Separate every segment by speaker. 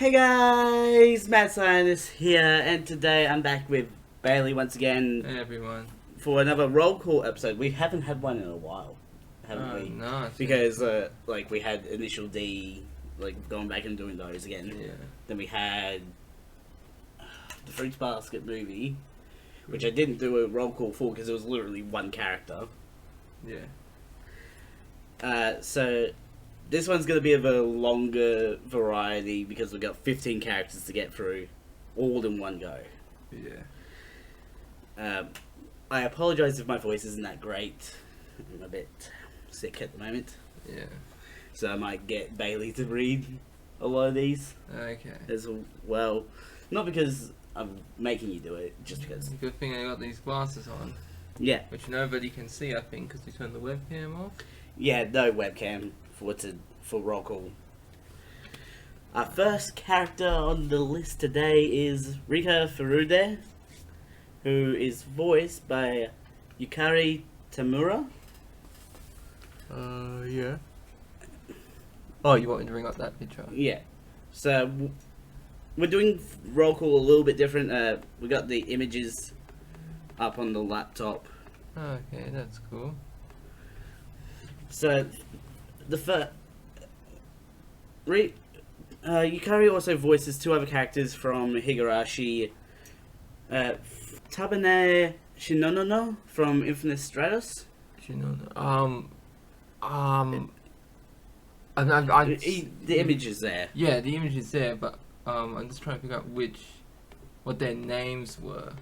Speaker 1: Hey guys, TRScientist here, and today I'm back with Bailey once again
Speaker 2: Hey everyone.
Speaker 1: for another roll call episode. We haven't had one in a while, haven't we?
Speaker 2: No,
Speaker 1: Because we had Initial D, like going back and doing those again.
Speaker 2: yeah.
Speaker 1: Then we had the Fruits Basket movie, which I didn't do a roll call for because it was literally one character.
Speaker 2: Yeah.
Speaker 1: So this one's going to be of a longer variety because we've got 15 characters to get through, all in one go.
Speaker 2: Yeah.
Speaker 1: I apologise if my voice isn't that great. I'm a bit sick at the moment,
Speaker 2: Yeah.
Speaker 1: so I might get Bailey to read a lot of these
Speaker 2: Okay.
Speaker 1: as well. Not because I'm making you do it, just because.
Speaker 2: Good thing I got these glasses on,
Speaker 1: Yeah,
Speaker 2: which nobody can see, I think, because we turned the webcam off.
Speaker 1: yeah, no webcam for roll call. Our first character on the list today is Rika Furude, who is voiced by Yukari Tamura.
Speaker 2: Yeah. Oh, you want me to bring up that picture?
Speaker 1: Yeah. So we're doing roll call a little bit different. We got the images up on the laptop.
Speaker 2: Okay, that's cool.
Speaker 1: So the first Yukari also voices two other characters from Higurashi. Tabane Shinonono from Infinite Stratos. The image is there.
Speaker 2: Yeah, the image is there, but I'm just trying to figure out what their names were.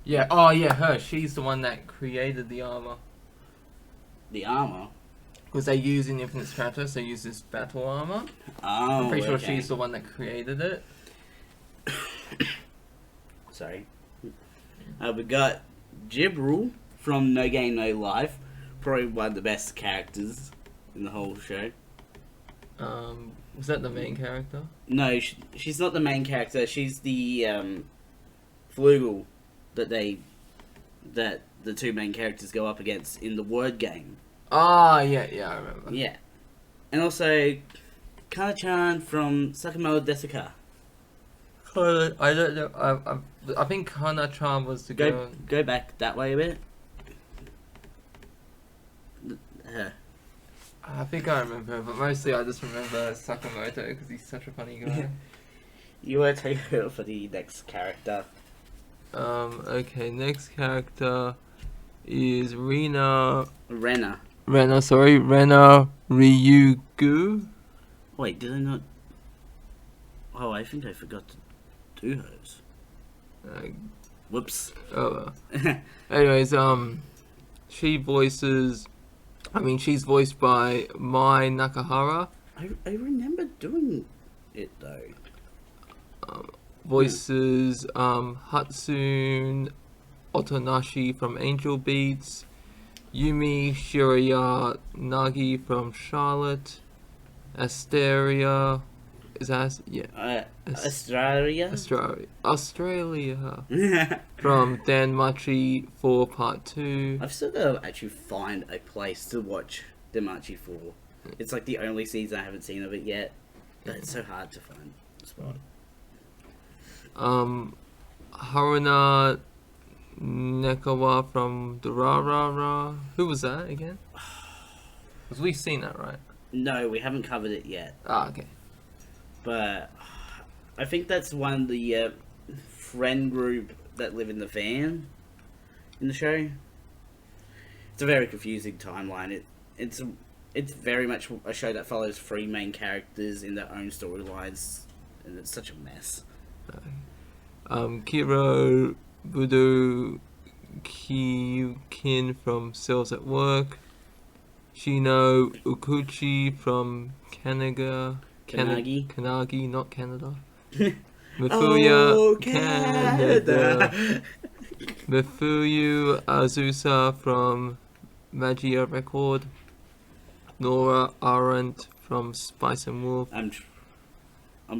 Speaker 2: Yeah, oh yeah, her. She's the one that created the armor.
Speaker 1: The armor.
Speaker 2: Because they use in Infinite Stratos, they use this battle armor.
Speaker 1: Oh,
Speaker 2: I'm pretty sure
Speaker 1: okay.
Speaker 2: she's the one that created it.
Speaker 1: Sorry. We got Jibril from No Game No Life. Probably one of the best characters in the whole show.
Speaker 2: Was that the main character?
Speaker 1: No, she's not the main character. She's the Flugel that the two main characters go up against in the word game.
Speaker 2: Ah, yeah, I remember.
Speaker 1: Yeah. And also Kana-chan from Sakamoto Desuka.
Speaker 2: I don't know. I think Kana-chan was the girl.
Speaker 1: Go back that way a bit. Her.
Speaker 2: I think I remember her, but mostly I just remember Sakamoto because he's such a funny guy.
Speaker 1: You want to take her for the next character.
Speaker 2: Okay, next character is Rena Ryugu.
Speaker 1: Wait, did I not? Oh, I think I forgot to do hers. Whoops.
Speaker 2: Oh well. Anyways, she's voiced by Mai Nakahara.
Speaker 1: I remember doing it though.
Speaker 2: Voices Hatsune Otonashi from Angel Beats, Yumi Shiraya Nagi from Charlotte, Asteria. Is that
Speaker 1: Australia?
Speaker 2: Australia from Danmachi 4 Part 2.
Speaker 1: I've still got to actually find a place to watch Danmachi 4. It's like the only season I haven't seen of it yet, but it's so hard to find a spot.
Speaker 2: Haruna Nekawa from Durarara. Who was that again? Because we've seen that, right?
Speaker 1: No, we haven't covered it yet.
Speaker 2: Ah, okay.
Speaker 1: But I think that's one of the friend group that live in the van in the show. It's a very confusing timeline. It's very much a show that follows three main characters in their own storylines, and it's such a mess.
Speaker 2: Kiro Budo Kyukin from Cells at Work. Shino Ukuchi from Kanagi, not Canada. Mifuya, Canada. Mifuyu Azusa from Magia Record. Nora Arendt from Spice and Wolf.
Speaker 1: I'm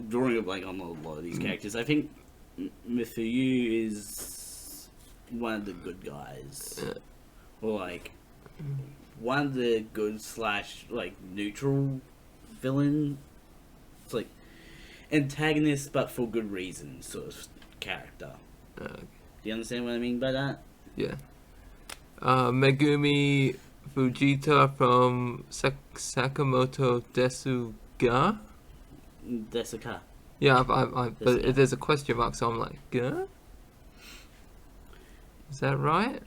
Speaker 1: drawing a blank on a lot of these characters. I think Mifuyu is one of the good guys. Or like one of the good / like neutral villain. It's like antagonist, but for good reason sort of character. Do you understand what I mean by that?
Speaker 2: Yeah. Megumi Fujita from Sakamoto Desuga.
Speaker 1: Desuka.
Speaker 2: Yeah, but
Speaker 1: Desuga.
Speaker 2: there's a question mark, so I'm like, Ga? Is that right?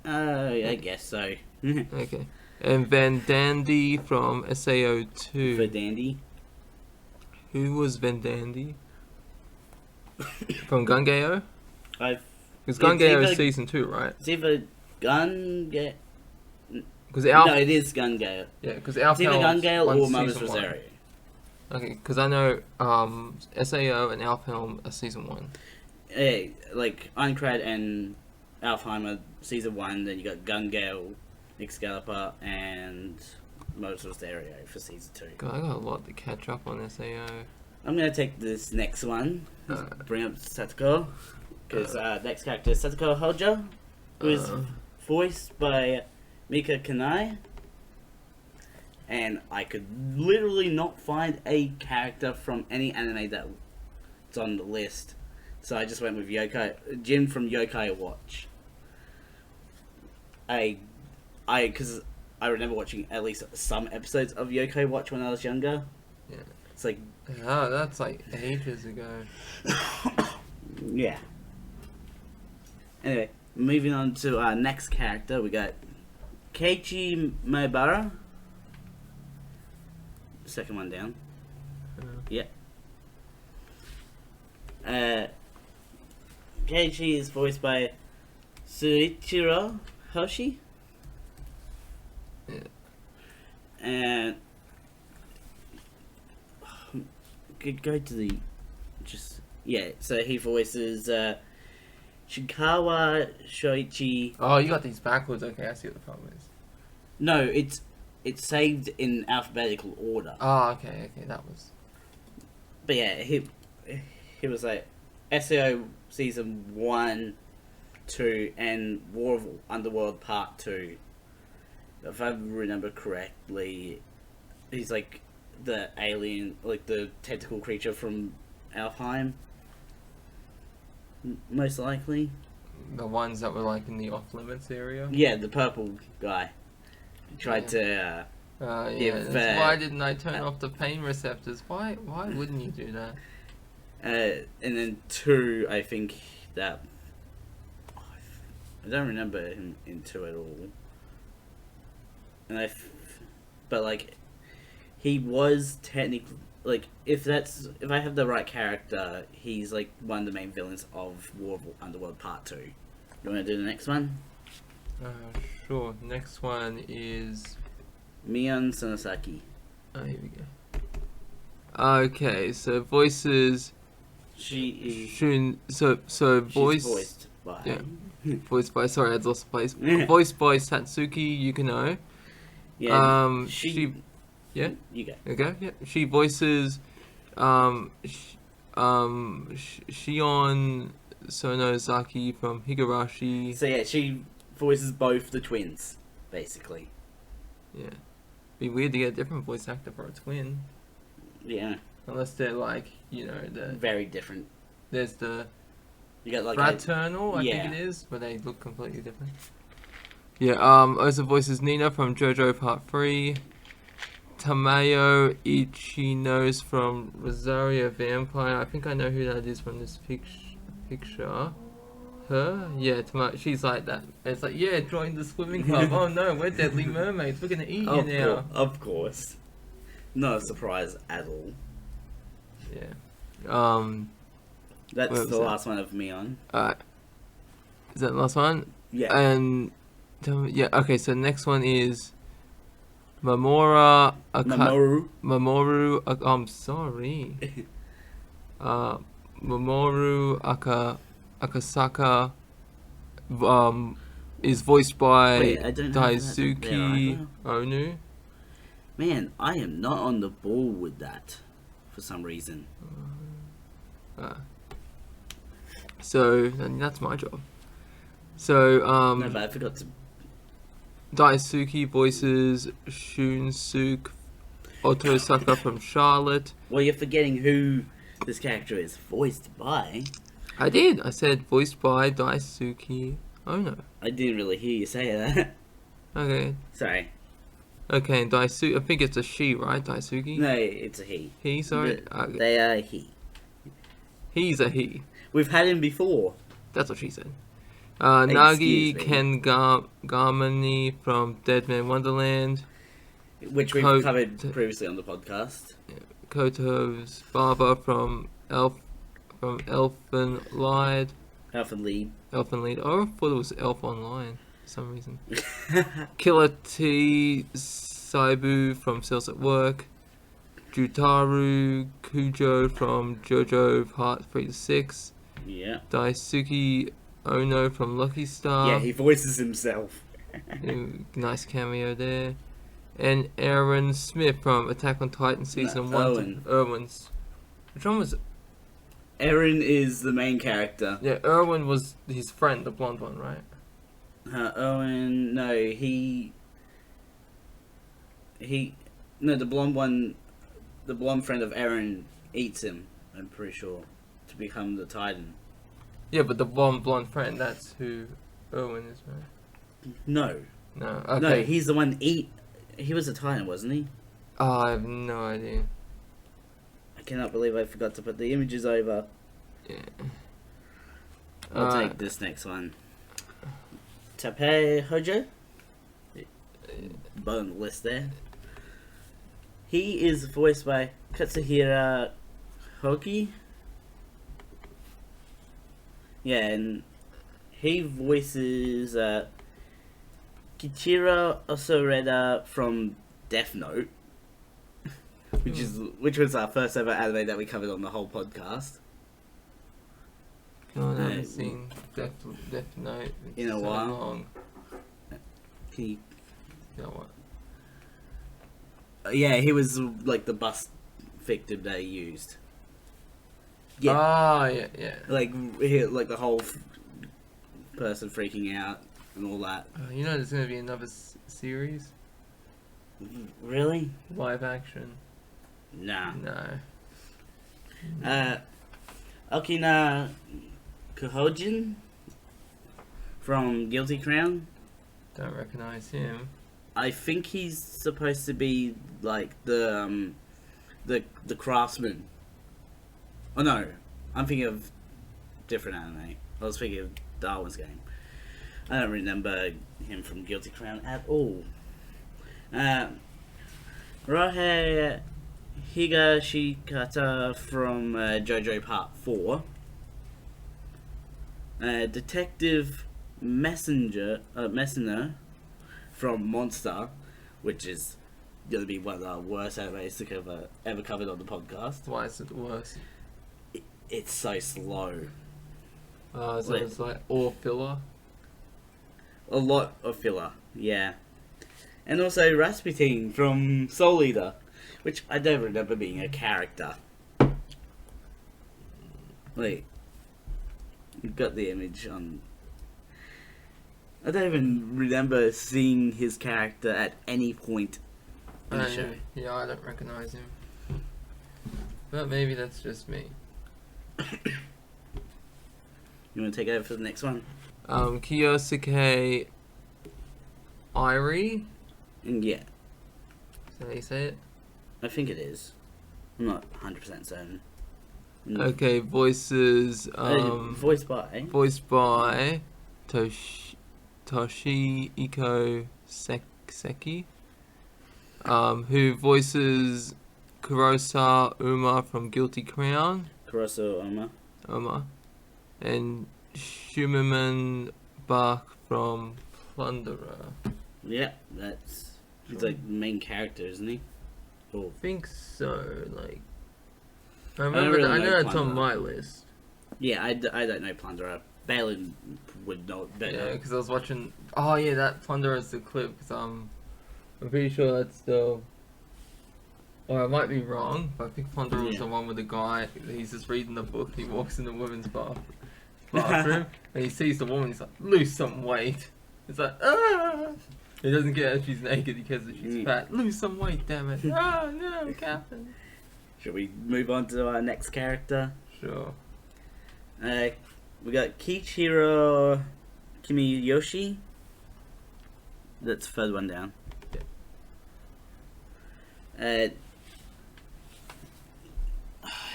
Speaker 1: I guess so.
Speaker 2: Okay. And Van Dandy from SAO2.
Speaker 1: For Dandy.
Speaker 2: Who was Van Dandy? From Gungeo?
Speaker 1: I've.
Speaker 2: Because
Speaker 1: It's
Speaker 2: Gungeo
Speaker 1: either-
Speaker 2: is season 2, right?
Speaker 1: It's either Gun.
Speaker 2: Because
Speaker 1: No, it is Gun Gale.
Speaker 2: yeah, because
Speaker 1: It's either Gun Gale or Mother's
Speaker 2: Rosario.
Speaker 1: Rosario.
Speaker 2: Okay, because I know SAO and Alfhelm are season 1.
Speaker 1: Yeah, like Ironclad and Alfheimer season 1. Then you got Gun Gale, Excalibur, and Mother's Rosario for season 2.
Speaker 2: God, I got a lot to catch up on SAO.
Speaker 1: I'm gonna take this next one.
Speaker 2: Alright.
Speaker 1: Bring up Satoko. Because next character is Satoko Hojo, who is voiced by Mika Kanai. And I could literally not find a character from any anime that's on the list. So I just went with Jin from Yokai Watch. Because I remember watching at least some episodes of Yokai Watch when I was younger.
Speaker 2: Yeah.
Speaker 1: It's like,
Speaker 2: Oh, that's like ages ago.
Speaker 1: yeah. Anyway, moving on to our next character, we got Keiichi Maebara. Second one down. Yeah. Keiichi is voiced by Suichiro Hoshi.
Speaker 2: Yeah.
Speaker 1: And could go to the so he voices Shikawa Shoichi.
Speaker 2: Oh, you got these backwards. Okay, I see what the problem is.
Speaker 1: No, it's saved in alphabetical order.
Speaker 2: Oh, okay, that was.
Speaker 1: But yeah, he was like SAO season 1, 2, and War of Underworld Part 2. If I remember correctly, he's like the alien, like the tentacle creature from Alfheim. Most likely.
Speaker 2: The ones that were like in the off limits area.
Speaker 1: Yeah, the purple guy. He tried to.
Speaker 2: Yeah.
Speaker 1: If,
Speaker 2: Why didn't I turn off the pain receptors? Why wouldn't you do that?
Speaker 1: And then 2, I think that. I don't remember him in 2 at all. And but like, he was technically like if I have the right character, he's like one of the main villains of War of Underworld Part 2. You want to do the next one?
Speaker 2: Sure. Next one is.
Speaker 1: Mion Sonosaki.
Speaker 2: Oh, here we go. Okay, so voices.
Speaker 1: She is.
Speaker 2: Shun. So
Speaker 1: She's
Speaker 2: voice.
Speaker 1: voiced by.
Speaker 2: Yeah. Voiced by. Sorry, I lost the place.
Speaker 1: Yeah.
Speaker 2: Voiced by Satsuki Yukino.
Speaker 1: Yeah.
Speaker 2: She. Yeah.
Speaker 1: You go.
Speaker 2: Okay. Yeah. She voices. Shion Sonozaki from Higurashi.
Speaker 1: So yeah, she voices both the twins, basically.
Speaker 2: Yeah. Be weird to get a different voice actor for a twin.
Speaker 1: Yeah.
Speaker 2: Unless they're like, the
Speaker 1: Very different.
Speaker 2: there's the
Speaker 1: You got like
Speaker 2: fraternal, I
Speaker 1: yeah.
Speaker 2: think it is, where they look completely different. Yeah, also voices Nina from JoJo Part 3. Tamayo Ichinos from Rosario Vampire. I think I know who that is from this picture. Her? Yeah, she's like that. It's like, yeah, join the swimming club. Oh no, we're deadly mermaids. We're gonna eat you now.
Speaker 1: Of course. Not a surprise at all.
Speaker 2: Yeah.
Speaker 1: That's
Speaker 2: What was
Speaker 1: the
Speaker 2: that?
Speaker 1: last one of Mion.
Speaker 2: Is that the last one?
Speaker 1: Yeah.
Speaker 2: And yeah, okay. So next one is Mamoru. I'm sorry. Mamoru Akasaka. Is voiced by
Speaker 1: Wait, I don't have that there
Speaker 2: Daisuke
Speaker 1: either.
Speaker 2: Onu.
Speaker 1: Man, I am not on the ball with that for some reason.
Speaker 2: So that's my job. So
Speaker 1: No, but I forgot to.
Speaker 2: Daisuke voices Shunsuke Otosaka from Charlotte.
Speaker 1: Well, you're forgetting who this character is voiced by.
Speaker 2: I did. I said voiced by Daisuke Ono.
Speaker 1: I didn't really hear you say that.
Speaker 2: Okay.
Speaker 1: Sorry.
Speaker 2: Okay, and Daisuke. I think it's a she, right? Daisuke.
Speaker 1: No, it's a he.
Speaker 2: He. Sorry. Okay.
Speaker 1: They are he.
Speaker 2: He's a he.
Speaker 1: We've had him before.
Speaker 2: That's what she said. Nagi
Speaker 1: Excuse me.
Speaker 2: Kengamani from Dead Man Wonderland.
Speaker 1: Which we've covered previously on the podcast.
Speaker 2: Koto's Barber from Elfen Lied.
Speaker 1: Elfen Lead.
Speaker 2: Elfen Lied. Oh, I thought it was Elf Online for some reason. Killer T Saibu from Cells at Work. Jutaru Kujo from JoJo Part 3 to 6.
Speaker 1: Yeah.
Speaker 2: Daisuke Ono from Lucky Star.
Speaker 1: Yeah, he voices himself.
Speaker 2: Nice cameo there. And Aaron Smith from Attack on Titan Season 1.
Speaker 1: Owen.
Speaker 2: Erwin's. Which one was...
Speaker 1: Eren is the main character.
Speaker 2: Yeah, Erwin was his friend, the blonde one, right?
Speaker 1: Owen, no, no, the blonde one, the blonde friend of Eren eats him, I'm pretty sure, to become the Titan.
Speaker 2: Yeah, but the blonde friend, that's who Erwin is, right?
Speaker 1: No.
Speaker 2: No, okay.
Speaker 1: No, he's the one he was a Titan, wasn't he?
Speaker 2: Oh, I have no idea.
Speaker 1: I cannot believe I forgot to put the images over.
Speaker 2: Yeah.
Speaker 1: I'll take this next one. Tape Hojo? Bottom of the list there. He is voiced by Katsuhira Hoki. Yeah, and he voices Kichiro Osoreda from Death Note, which was our first ever anime that we covered on the whole podcast.
Speaker 2: God, I haven't seen Death Note
Speaker 1: in a while.
Speaker 2: Long.
Speaker 1: Can you
Speaker 2: know what?
Speaker 1: Yeah, he was like the bus victim they used.
Speaker 2: Yeah. Ah, yeah.
Speaker 1: Like the whole person freaking out and all that.
Speaker 2: You know, there's gonna be another series.
Speaker 1: Really?
Speaker 2: Live action.
Speaker 1: Nah.
Speaker 2: No.
Speaker 1: Okina Kohojin from Guilty Crown.
Speaker 2: Don't recognize him.
Speaker 1: I think he's supposed to be like the craftsman. Oh no, I'm thinking of different anime. I was thinking of Darwin's Game. I don't remember him from Guilty Crown at all. Rohei Higashikata from JoJo Part 4. Detective Messenger from Monster, which is going to be one of the worst animes to ever covered on the podcast.
Speaker 2: Why is it worse?
Speaker 1: It's so slow.
Speaker 2: So it's like all filler?
Speaker 1: A lot of filler, yeah. And also Rasputin from Soul Eater, which I don't remember being a character. Wait. You've got the image on... I don't even remember seeing his character at any point in the show.
Speaker 2: Yeah, I don't recognize him. But maybe that's just me.
Speaker 1: You want to take over for the next one?
Speaker 2: Kiyosuke Irie?
Speaker 1: Yeah.
Speaker 2: Is that how you say it?
Speaker 1: I think it is. I'm not 100% certain.
Speaker 2: Okay, voices...
Speaker 1: voiced by...
Speaker 2: Voiced by... Toshihiko Seki. Who voices Kurosa Uma from Guilty Crown.
Speaker 1: Kurosa
Speaker 2: Uma. And Shumiman Bach from Plunderer.
Speaker 1: Yeah, he's like the main character, isn't he? Cool.
Speaker 2: I think so, like... I
Speaker 1: really
Speaker 2: know that's
Speaker 1: Plunderer.
Speaker 2: on my list.
Speaker 1: Yeah, I don't know Plunderer. Balin would know better.
Speaker 2: Yeah, because I was watching... Oh yeah, that Plunderer is the clip, because I'm pretty sure that's the... Or I might be wrong, but I think Plunderer was the one with the guy, he's just reading the book, he walks in the women's bathroom, and he sees the woman, he's like, lose some weight. It's like, ah! He doesn't care if she's naked because she's
Speaker 1: Mm.
Speaker 2: fat. Lose some weight, damn it. Oh no, Captain.
Speaker 1: Should we move on to our next character?
Speaker 2: Sure.
Speaker 1: We got Kiichiro Kimiyoshi. That's the third one down.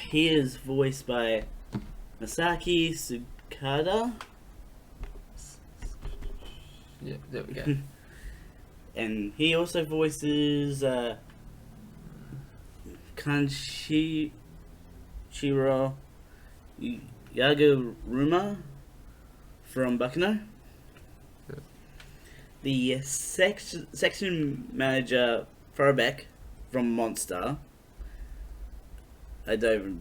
Speaker 1: He is voiced by Masaki Sukada.
Speaker 2: Yeah, there we go.
Speaker 1: And he also voices Kanshiro Yaguruma from Bakuno.
Speaker 2: Yeah.
Speaker 1: The section manager Furbeck from Monster. I don't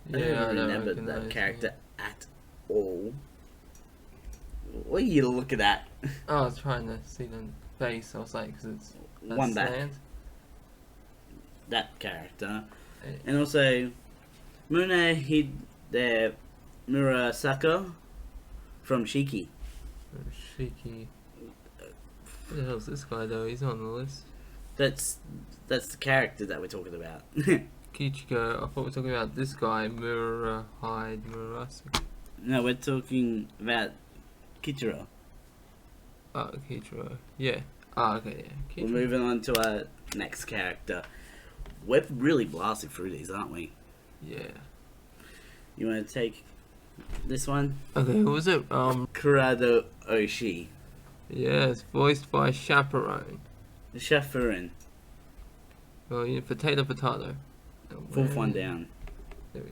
Speaker 1: remember that character at all. What are you looking at?
Speaker 2: Oh, I was trying to see the face. I was like, because it's
Speaker 1: One back.
Speaker 2: slant.
Speaker 1: That character.
Speaker 2: Eh.
Speaker 1: And also Mune Murasaka from Shiki.
Speaker 2: Shiki. Who the hell's this guy though? He's on the list.
Speaker 1: That's the character that we're talking about.
Speaker 2: Kichiko. I thought we were talking about this guy, Murasaki.
Speaker 1: No, we're talking about Kichiro.
Speaker 2: Oh, Kichiro. Yeah. Oh, okay, yeah.
Speaker 1: We're
Speaker 2: Kichiro.
Speaker 1: moving on to our next character. We're really blasting through these, aren't we?
Speaker 2: Yeah.
Speaker 1: You want to take this one?
Speaker 2: Okay, who was it?
Speaker 1: Kurado Oshii.
Speaker 2: Yes, voiced by Chaperone.
Speaker 1: The Chaperone.
Speaker 2: Well, yeah, potato.
Speaker 1: Fourth one down.
Speaker 2: There we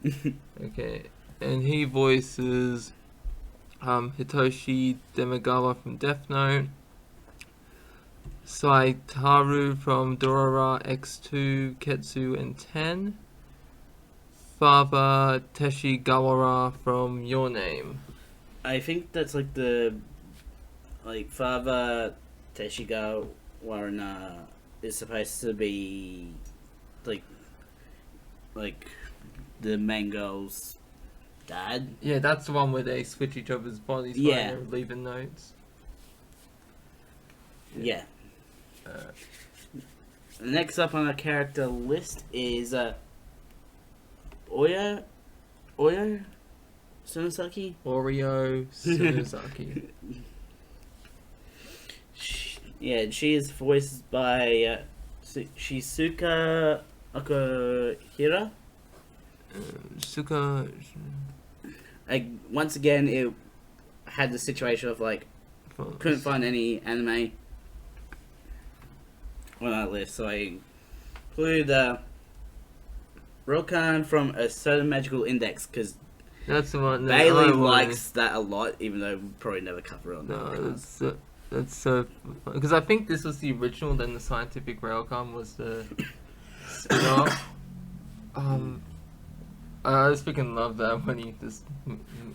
Speaker 2: go. Okay, and he voices Hitoshi Demagawa from Death Note, Saitaru from Dorara X2, Ketsu and 10, Father Teshi Gawara from Your Name.
Speaker 1: I think that's like Father Teshigawa is supposed to be like the main girl's dad.
Speaker 2: Yeah, that's the one where they switch each other's bodies while
Speaker 1: Yeah.
Speaker 2: they're leaving notes.
Speaker 1: Yeah.
Speaker 2: Uh,
Speaker 1: Next up on our character list is Oya Sunosaki.
Speaker 2: Oreo Sunozaki.
Speaker 1: She is voiced by Shizuka Akihira.
Speaker 2: Suka.
Speaker 1: Once again, it had the situation of couldn't find any anime on our list, so I included Rokan from A Certain Magical Index because
Speaker 2: That's the one.
Speaker 1: Bailey likes that a lot, even though we'll probably never cover it on the podcast.
Speaker 2: No, that's so. Because I think this was the original, then the Scientific Railgun was the spin-off. I just freaking love that when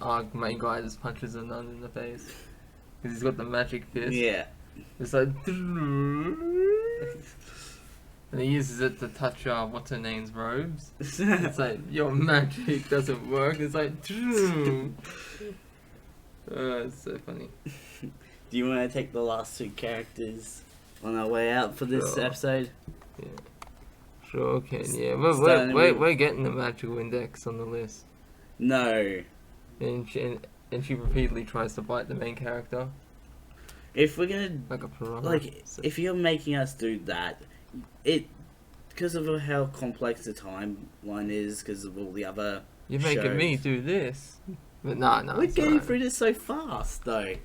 Speaker 2: our main guy just punches a nun in the face. Because he's got the magic fist.
Speaker 1: Yeah.
Speaker 2: It's like. And he uses it to touch what's her name's robes. It's like, your magic doesn't work. It's like. It's so funny.
Speaker 1: Do you want to take the last two characters on our way out for this
Speaker 2: Sure.
Speaker 1: episode?
Speaker 2: Yeah. Sure can, yeah.
Speaker 1: Starting with-
Speaker 2: We're getting the magical index on the list.
Speaker 1: No.
Speaker 2: And she repeatedly tries to bite the main character.
Speaker 1: If we're gonna
Speaker 2: Like a piranha.
Speaker 1: if you're making us do that, because of how complex the timeline is, because of all the other
Speaker 2: You're making me
Speaker 1: shows.
Speaker 2: do this. But no,
Speaker 1: We're
Speaker 2: it's
Speaker 1: getting
Speaker 2: alright.
Speaker 1: through this so fast, though.
Speaker 2: Yeah.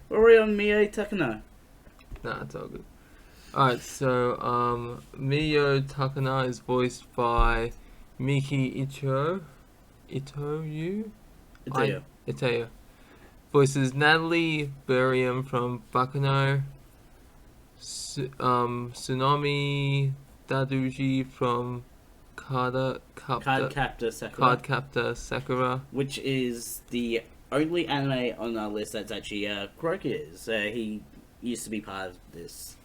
Speaker 1: We're already on Mio Takano.
Speaker 2: Nah, it's all good. Alright, so, Miyo Takana is voiced by Miki Itoyo. Itoyo. Voices Natalie Buriam from Bakuno. Tsunami Daduji from
Speaker 1: Card Captor Sakura.
Speaker 2: Cardcaptor Sakura.
Speaker 1: Which is the only anime on our list that's actually Kuroki's. He used to be part of this,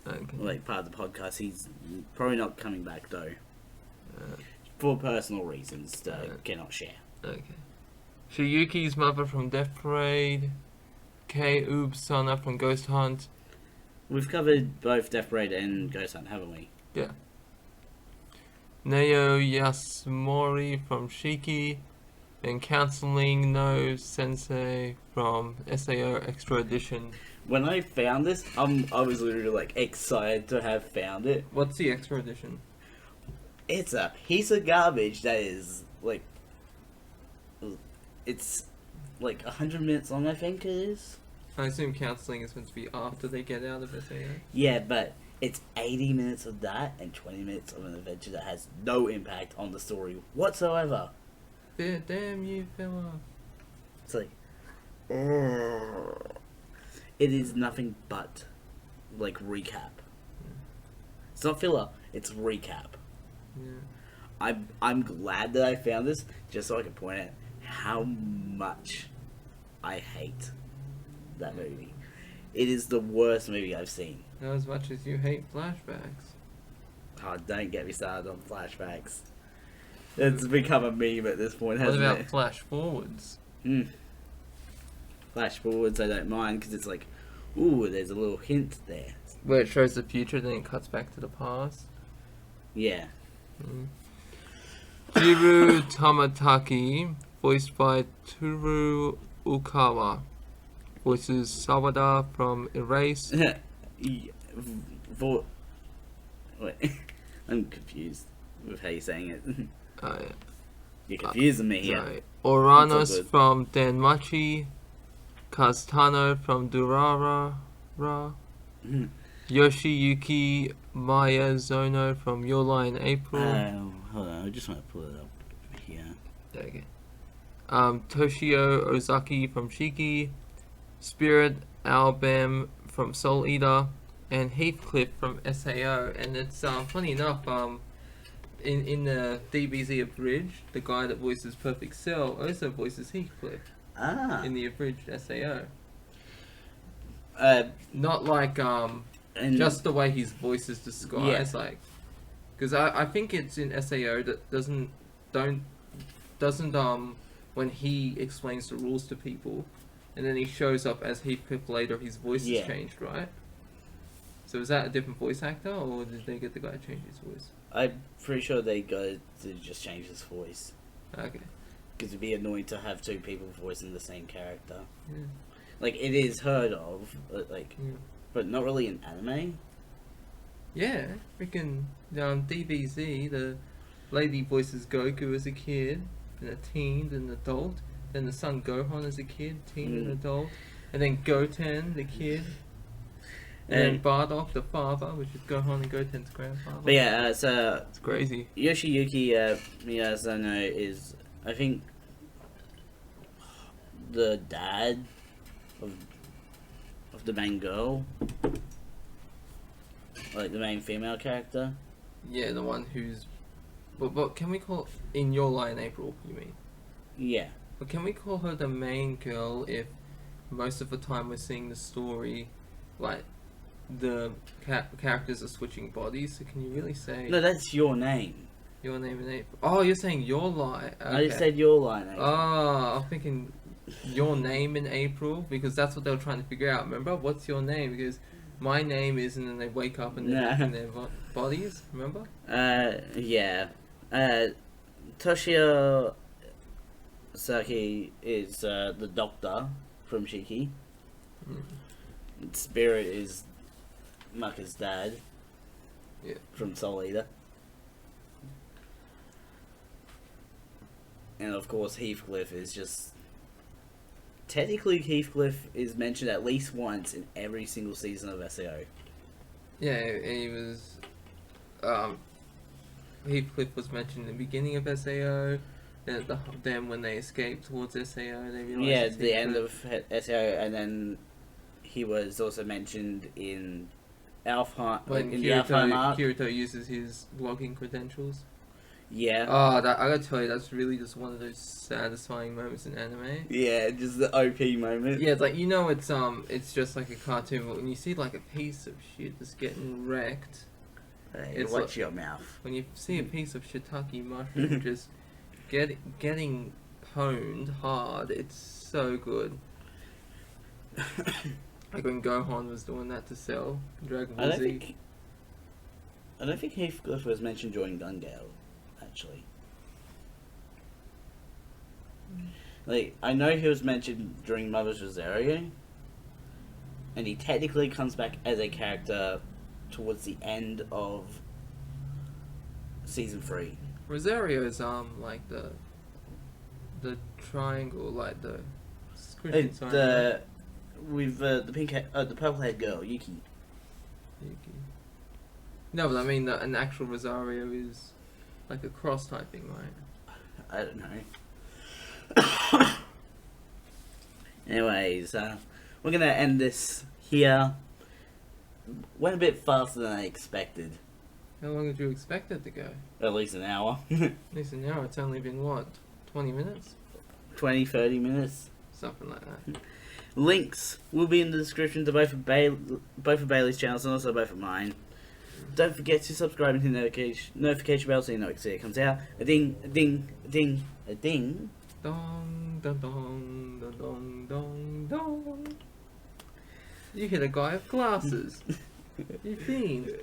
Speaker 2: Okay.
Speaker 1: part of the podcast. He's probably not coming back, though.
Speaker 2: Uh,
Speaker 1: For personal reasons that I cannot share.
Speaker 2: Okay. Shiyuki's mother from Death Parade. Kei Ubsana from Ghost Hunt.
Speaker 1: We've covered both Death Parade and Ghost Hunt, haven't we?
Speaker 2: Yeah. Neo Yasumori from Shiki. And Counseling No Sensei from SAO Extra Edition.
Speaker 1: When I found this, I was literally like excited to have found it.
Speaker 2: What's the Extra Edition?
Speaker 1: It's a piece of garbage that is like, it's like 100 minutes long, I think it is.
Speaker 2: I assume Counseling is meant to be after they get out of SAO.
Speaker 1: Yeah, but it's 80 minutes of that and 20 minutes of an adventure that has no impact on the story whatsoever.
Speaker 2: Damn you, fella.
Speaker 1: It's like, it is nothing but like recap. It's not filler, it's recap.
Speaker 2: Yeah.
Speaker 1: I'm glad that I found this just so I can point out how much I hate that movie. It is the worst movie I've seen.
Speaker 2: Not as much as you hate flashbacks.
Speaker 1: Oh, don't get me started on flashbacks. It's become a meme at this point,
Speaker 2: What
Speaker 1: hasn't
Speaker 2: about
Speaker 1: it?
Speaker 2: flash forwards?
Speaker 1: Flash forwards I don't mind because it's like, ooh, there's a little hint there.
Speaker 2: Where it shows the future, then it cuts back to the past.
Speaker 1: Yeah.
Speaker 2: Jiru Tamataki, voiced by Toru Ukawa. Voices Sawada from Erase.
Speaker 1: Wait, I'm confused with how you're saying it.
Speaker 2: Yeah.
Speaker 1: You're confusing me here.
Speaker 2: Right.
Speaker 1: It's all
Speaker 2: Oranos
Speaker 1: good.
Speaker 2: from Danmachi. Kazutano from Durara. Yoshiyuki Miyazono from Your Lie in April.
Speaker 1: Hold on, I just want to pull it up here.
Speaker 2: Okay. Toshio Ozaki from Shiki. Spirit Albam from Soul Eater. And Heathcliff from SAO. And it's funny enough, in the DBZ abridged, the guy that voices Perfect Cell also voices Heathcliff in the abridged SAO. Not like
Speaker 1: and
Speaker 2: just the way his voice is disguised,
Speaker 1: Yeah.
Speaker 2: like, because I think it's in SAO that doesn't when he explains the rules to people, and then he shows up as Heathcliff later, his voice
Speaker 1: Yeah.
Speaker 2: is changed, right? So is that a different voice actor, or did they get the guy to change his voice?
Speaker 1: I'm pretty sure they got to just change his voice.
Speaker 2: Okay.
Speaker 1: Because it'd be annoying to have two people voicing the same character.
Speaker 2: Yeah.
Speaker 1: Like, it is heard of, like,
Speaker 2: Yeah.
Speaker 1: but not really in anime.
Speaker 2: Yeah, freaking DBZ, the lady voices Goku as a kid, then a teen, then an adult, then the son Gohan as a kid, teen and adult, and then Goten, the kid, and then Bardock, the father, which is Gohan and Goten's grandfather.
Speaker 1: But yeah, so
Speaker 2: It's crazy.
Speaker 1: Yoshiyuki Miyazono is, I think, the dad of the main girl, like the main female character.
Speaker 2: Yeah, the one who's... But can we call... In Your Lie in April, you mean?
Speaker 1: Yeah.
Speaker 2: But can we call her the main girl if most of the time we're seeing the story, like, the characters are switching bodies? So can you really say...
Speaker 1: No, that's your name.
Speaker 2: Your Name in April? Oh, you're saying Your Lie. Okay.
Speaker 1: I just said your line.
Speaker 2: Oh, I'm thinking Your Name in April, because that's what they were trying to figure out. Remember? What's your name? Because my name is, and then they wake up and they're in their bodies. Remember?
Speaker 1: Yeah. Toshio Saki is the doctor from Shiki. Spirit is Maka's dad.
Speaker 2: Yeah.
Speaker 1: From Soul Eater. And of course Heathcliff is just... Technically Heathcliff is mentioned at least once in every single season of SAO.
Speaker 2: Yeah, he was... Heathcliff was mentioned in the beginning of SAO. Then when they escaped towards SAO, they realized...
Speaker 1: Yeah,
Speaker 2: it's
Speaker 1: the end
Speaker 2: Heathcliff.
Speaker 1: of SAO, and then he was also mentioned in Alfheim,
Speaker 2: When
Speaker 1: in the Alfheim arc.
Speaker 2: Kirito uses his login credentials.
Speaker 1: Yeah.
Speaker 2: Oh, I gotta tell you, that's really just one of those satisfying moments in anime.
Speaker 1: Yeah, just the OP moment.
Speaker 2: Yeah, it's like, it's just like a cartoon, but when you see like a piece of shit that's getting wrecked,
Speaker 1: Hey,
Speaker 2: it's
Speaker 1: watch
Speaker 2: like-
Speaker 1: your mouth.
Speaker 2: when you see a piece of shiitake mushroom just getting honed hard. It's so good. Like when Gohan was doing that to Cell, Dragon Ball Z.
Speaker 1: I don't think Heathcliff was mentioned during Gun Gale, actually. Like, I know he was mentioned during Mother's Rosario, and he technically comes back as a character towards the end of season 3.
Speaker 2: Rosario's like the triangle, like the Christian sign,
Speaker 1: with the the purple haired girl, Yuki.
Speaker 2: Yuki. No, but I mean an actual Rosario is like a cross type thing, right?
Speaker 1: I don't know. Anyways, we're gonna end this here. Went a bit faster than I expected.
Speaker 2: How long did you expect it to go?
Speaker 1: At least an hour.
Speaker 2: At least an hour. It's only been what, 20 minutes?
Speaker 1: 20, 30 minutes.
Speaker 2: Something like that.
Speaker 1: Links will be in the description to both of Bailey's channels and also both of mine. Don't forget to subscribe and hit the notification bell so you know when it comes out. A ding, a ding, a ding, a ding.
Speaker 2: Dong, dong, dong, dong, dong, dong, dong. You hit a guy with glasses. You fiend.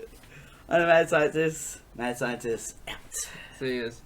Speaker 1: I'm a mad scientist. Mad scientist out.
Speaker 2: See yous.